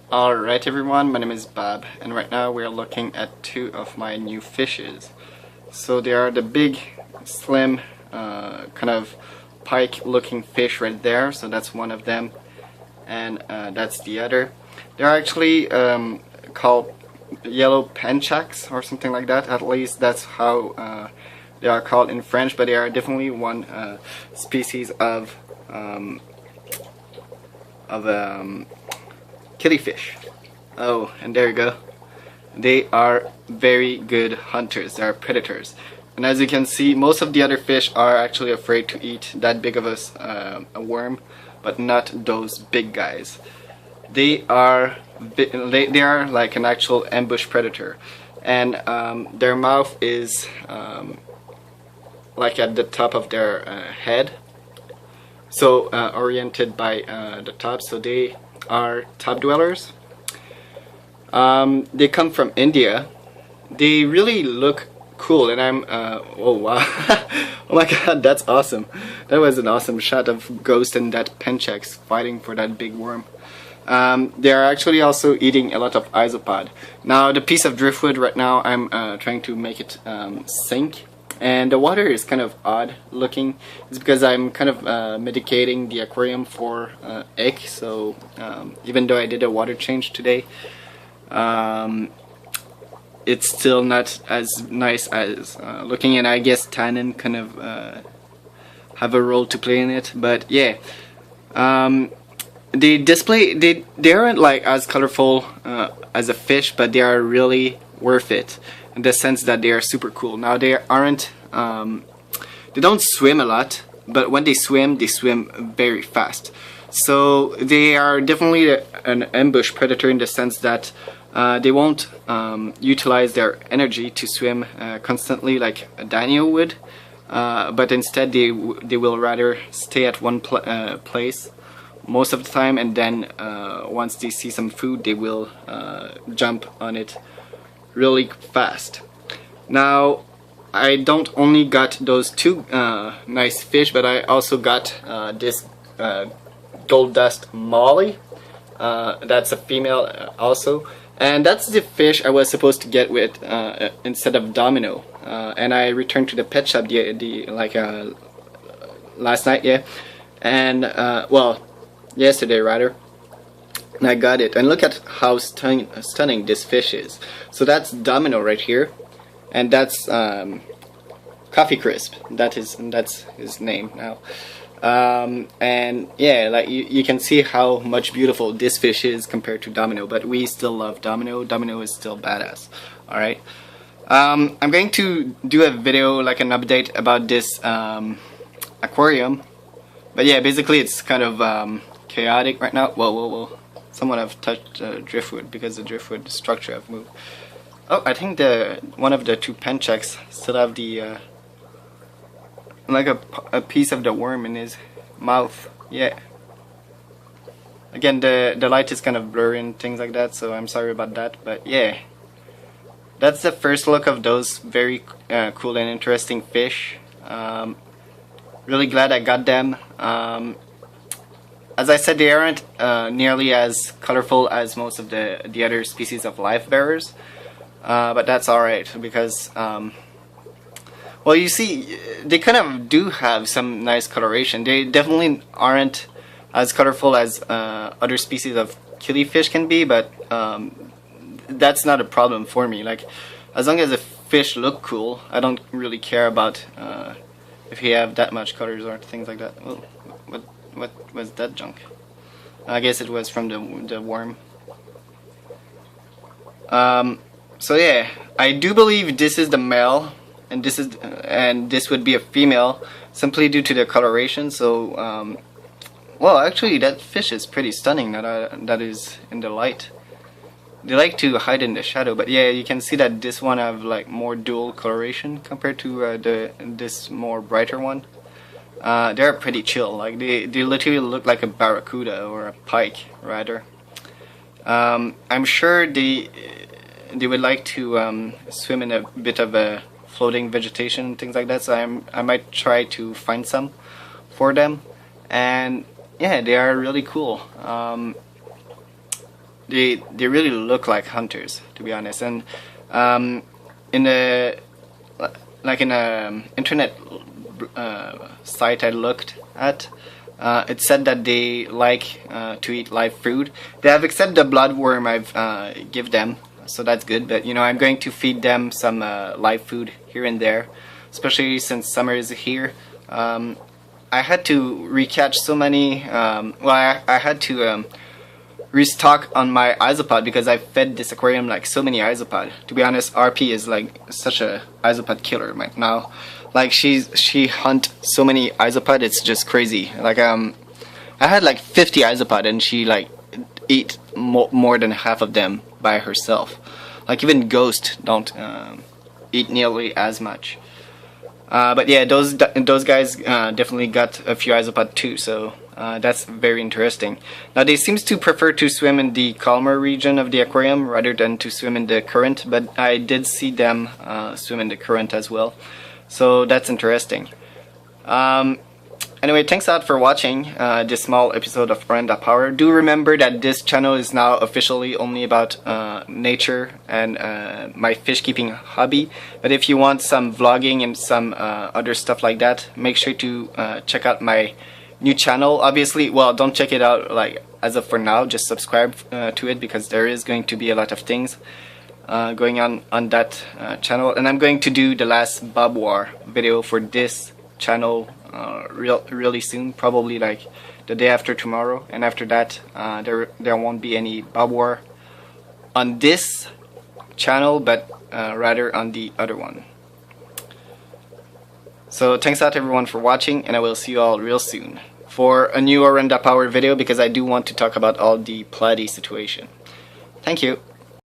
Alright everyone, my name is Bob, and right now we are looking at two of my new fishes. So they are the big, slim, kind of pike looking fish right there, so that's one of them, and that's the other. They're actually called yellow penchaks or something like that, at least that's how they are called in French, but they are definitely one species of killifish. Oh, and there you go. They are very good hunters. They are predators. And as you can see, most of the other fish are actually afraid to eat that big of a worm, but not those big guys. They are like an actual ambush predator, and their mouth is like at the top of their head, so oriented by the top. So they are top dwellers. They come from India. They really look cool, and I'm oh wow. Oh my god, that's awesome. That was an awesome shot of Ghost and that Penchaks fighting for that big worm. They are actually also eating a lot of isopod. Now the piece of driftwood right now, I'm trying to make it sink, and the water is kind of odd looking. It's because I'm kind of medicating the aquarium for ick, so even though I did a water change today, it's still not as nice as looking, and I guess tannin kind of have a role to play in it. But yeah, they aren't like as colorful as a fish, but they are really worth it in the sense that they are super cool. Now they aren't they don't swim a lot, but when they swim very fast. So they are definitely an ambush predator in the sense that they won't utilize their energy to swim constantly like a dino would, but instead they will rather stay at one place most of the time, and then once they see some food, they will jump on it really fast. Now I don't only got those two nice fish, but I also got this gold dust molly. That's a female also, and that's the fish I was supposed to get with instead of domino, and I returned to the pet shop last night, yeah, and well, yesterday rather, and I got it. And look at how stunning this fish is. So that's domino right here, and that's Coffee Crisp. That's his name now. And yeah, like you can see how much beautiful this fish is compared to domino, but we still love domino. Domino is still badass. Alright, I'm going to do a video, like an update about this aquarium, but yeah, basically it's kind of chaotic right now. Whoa, someone have touched driftwood, because the driftwood structure have moved. Oh, I think one of the two penchaks still have the like a piece of the worm in his mouth. Yeah. Again, the light is kind of blurry and things like that, so I'm sorry about that. But yeah, that's the first look of those very cool and interesting fish. Really glad I got them. As I said, they aren't nearly as colorful as most of the other species of life bearers, but that's alright, because well, you see, they kind of do have some nice coloration. They definitely aren't as colorful as other species of killifish can be, but that's not a problem for me. Like, as long as the fish look cool, I don't really care about if he have that much colors or things like that. Oh, what was that junk? I guess it was from the worm. So yeah, I do believe this is the male, and this would be a female, simply due to the coloration. So well, actually that fish is pretty stunning, that is in the light. They like to hide in the shadow, but yeah, you can see that this one have like more dual coloration compared to this more brighter one. They're pretty chill. Like they literally look like a barracuda or a pike rather. I'm sure they would like to swim in a bit of a floating vegetation, things like that, so I might try to find some for them. And yeah, they are really cool. they really look like hunters, to be honest. And in the in a internet site I looked at, it said that they like to eat live food. They have accepted the bloodworm I've give them, so that's good. But you know, I'm going to feed them some live food here and there, especially since summer is here. I had to recatch so many. I had to restock on my isopod because I fed this aquarium like so many isopod. To be honest, RP is like such a isopod killer right now. Like she hunt so many isopod, it's just crazy. Like I had like 50 isopod and she like eat more than half of them by herself. Like even ghosts don't eat nearly as much. But yeah, those guys definitely got a few isopod too, so that's very interesting. Now they seems to prefer to swim in the calmer region of the aquarium rather than to swim in the current, but I did see them swim in the current as well, so that's interesting. Anyway, thanks a lot for watching this small episode of Oranda Power. Do remember that this channel is now officially only about nature and my fish keeping hobby. But if you want some vlogging and some other stuff like that, make sure to check out my new channel. Obviously, well, don't check it out like as of for now. Just subscribe to it because there is going to be a lot of things going on that channel. And I'm going to do the last Bob War video for this channel really soon, probably like the day after tomorrow, and after that there won't be any Bob War on this channel, but rather on the other one. So thanks a lot everyone for watching, and I will see you all real soon for a new Oranda Power video, because I do want to talk about all the Platy situation. Thank you.